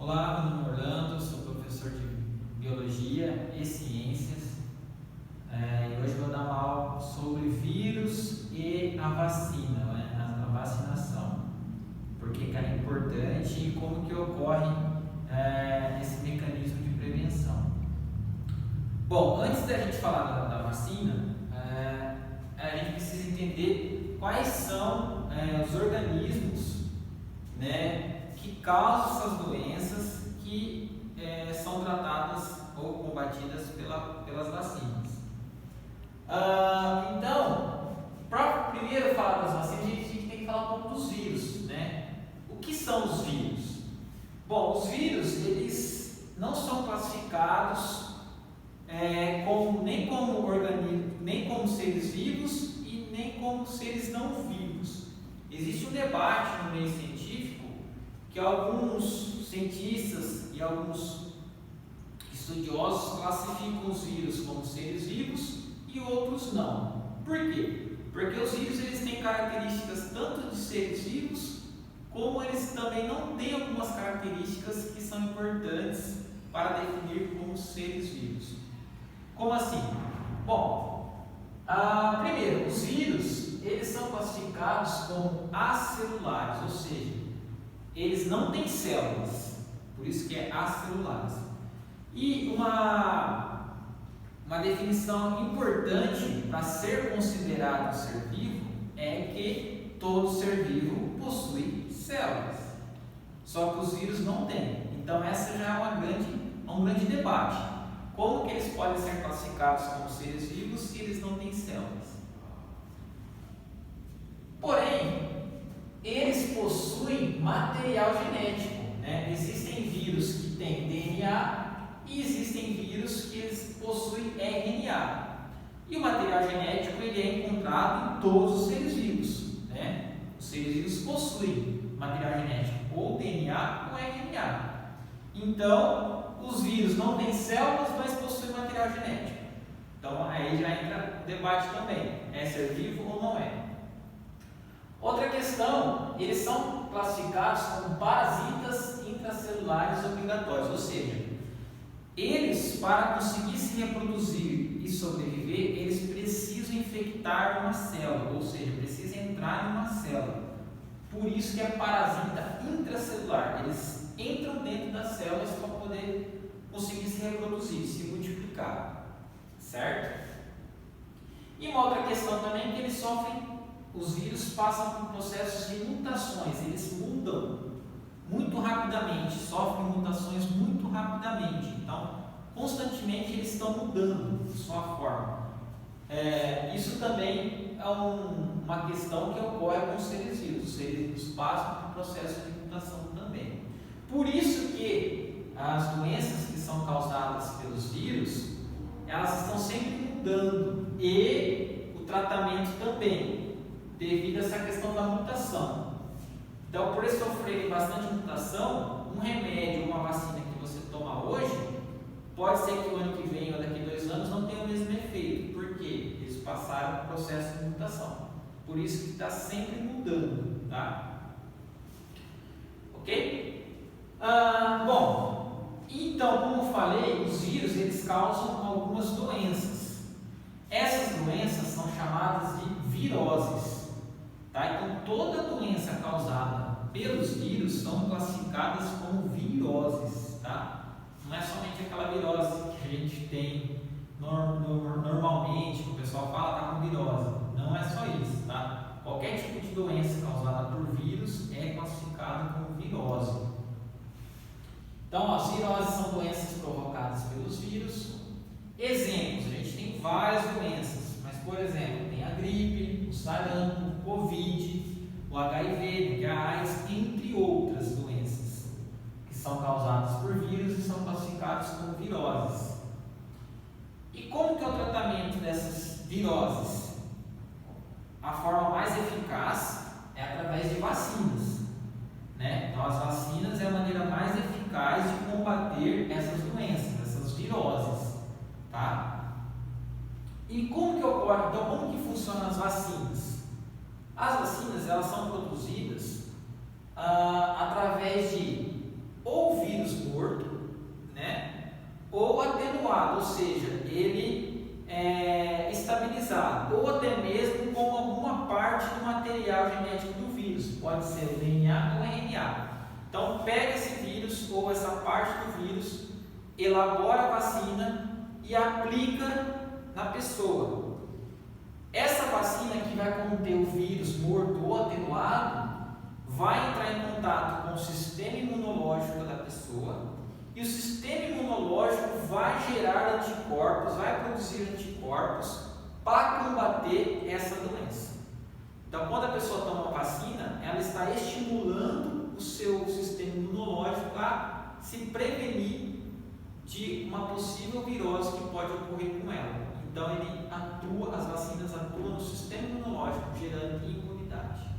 Olá, meu nome é Orlando, sou professor de Biologia e Ciências e hoje vou dar uma aula sobre vírus e a vacina, né? A vacinação, porque que é importante e como que ocorre esse mecanismo de prevenção. Bom, antes da gente falar da vacina, a gente precisa entender quais são os organismos, né, que causam essas doenças que são tratadas ou combatidas pelas vacinas. Então, para primeiro falar das vacinas, a gente tem que falar um pouco dos vírus, né? O que são os vírus? Bom, os vírus, eles não são classificados nem como seres vivos e nem como seres não vivos. Existe um debate no meio científico que alguns cientistas e alguns estudiosos classificam os vírus como seres vivos e outros não. Por quê? Porque os vírus eles têm características tanto de seres vivos, como eles também não têm algumas características que são importantes para definir como seres vivos. Como assim? Bom, primeiro, os vírus eles são classificados como acelulares, ou seja, eles não têm células, por isso que é acelulares. E uma definição importante para ser considerado um ser vivo é que todo ser vivo possui células, só que os vírus não têm. Então essa já é um grande debate. Como que eles podem ser classificados como seres vivos se eles não têm células? Porém, eles possuem material genético, né? Existem vírus que têm DNA e existem vírus que eles possuem RNA. E o material genético ele é encontrado em todos os seres vivos, né? Os seres vivos possuem material genético ou DNA ou RNA. Então, os vírus não têm células, mas possuem material genético. Então, aí já entra o debate também: é ser vivo ou não é? Outra questão, eles são classificados como parasitas intracelulares obrigatórios, ou seja, eles, para conseguir se reproduzir e sobreviver, eles precisam infectar uma célula, ou seja, precisam entrar em uma célula. Por isso que é parasita intracelular, eles entram dentro das células para poder conseguir se reproduzir, se multiplicar, certo? E uma outra questão também é que eles os vírus passam por processos de mutações, eles mudam muito rapidamente, sofrem mutações muito rapidamente, então constantemente eles estão mudando sua forma. Isso também é uma questão que ocorre com os seres vivos. Os seres vivos passam por processo de mutação também. Por isso que as doenças que são causadas pelos vírus, elas estão sempre mudando, e o tratamento também, devido a essa questão da mutação. Então, por eles sofrerem bastante mutação, um remédio, uma vacina que você toma hoje, pode ser que o ano que vem ou daqui a 2 anos não tenha o mesmo efeito. Por quê? Eles passaram o processo de mutação. Por isso que está sempre mudando, tá? Ok? Bom, então, como eu falei, os vírus eles causam algumas doenças. Essas doenças são chamadas de viroses. Tá? Então, toda doença causada pelos vírus são classificadas como viroses. Tá? Não é somente aquela virose que a gente tem normalmente, que o pessoal fala está com virose. Não é só isso. Tá? Qualquer tipo de doença causada por vírus é classificada como virose. Então, as viroses são doenças provocadas pelos vírus. Exemplos, a gente tem várias doenças, mas por exemplo, tem a gripe, o sarampo, o Covid, o HIV, a AIDS, entre outras doenças que são causadas por vírus e são classificadas como viroses. E como que é o tratamento dessas viroses? A forma mais eficaz é através de vacinas, né? Então, as vacinas é a maneira mais eficaz de combater essas doenças, essas viroses, tá? E como que ocorre? Então, como que funcionam as vacinas? As vacinas elas são produzidas através de ou vírus atenuado, ou seja, ele é estabilizado, ou até mesmo com alguma parte do material genético do vírus, pode ser o DNA ou RNA. Então, pega esse vírus ou essa parte do vírus, elabora a vacina e aplica na pessoa. Essa vacina que vai conter o vírus morto ou atenuado vai entrar em contato com o sistema imunológico da pessoa e o sistema imunológico vai gerar anticorpos, vai produzir anticorpos para combater essa doença. Então, quando a pessoa toma a vacina, ela está estimulando o seu sistema imunológico a se prevenir de uma possível virose que pode ocorrer com ela. Então, as vacinas atuam no sistema imunológico, gerando imunidade.